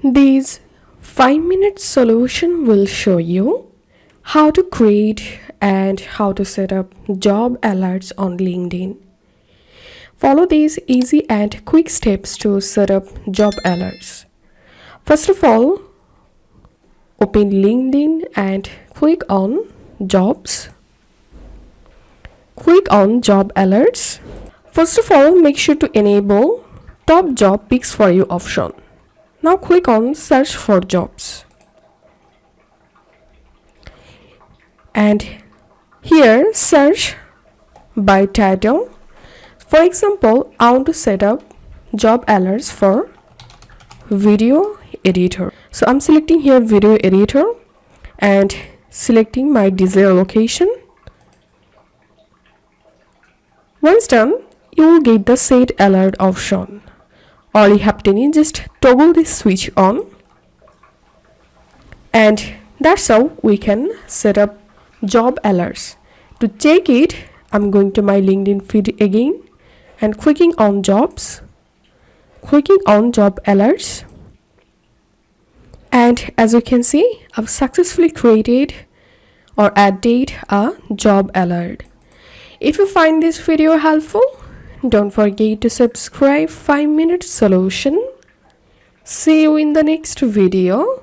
This 5-minute solution will show you how to create and how to set up job alerts on LinkedIn. Follow these easy and quick steps to set up job alerts. First of all, open LinkedIn and click on Jobs. Click on Job Alerts. First of all, make sure to enable Top Job Picks for You option. Now click on Search for Jobs. And here search by title. For example, I want to set up job alerts for video editor. So I'm selecting here video editor and selecting my desired location. Once done, you will get the set alert option. All you have to do is just toggle this switch on, and that's how we can set up job alerts. To check it, I'm going to my LinkedIn feed again and clicking on jobs, clicking on job alerts, and as you can see, I've successfully created or added a job alert. If you find this video helpful, don't forget to subscribe 5-minute solution. See you in the next video.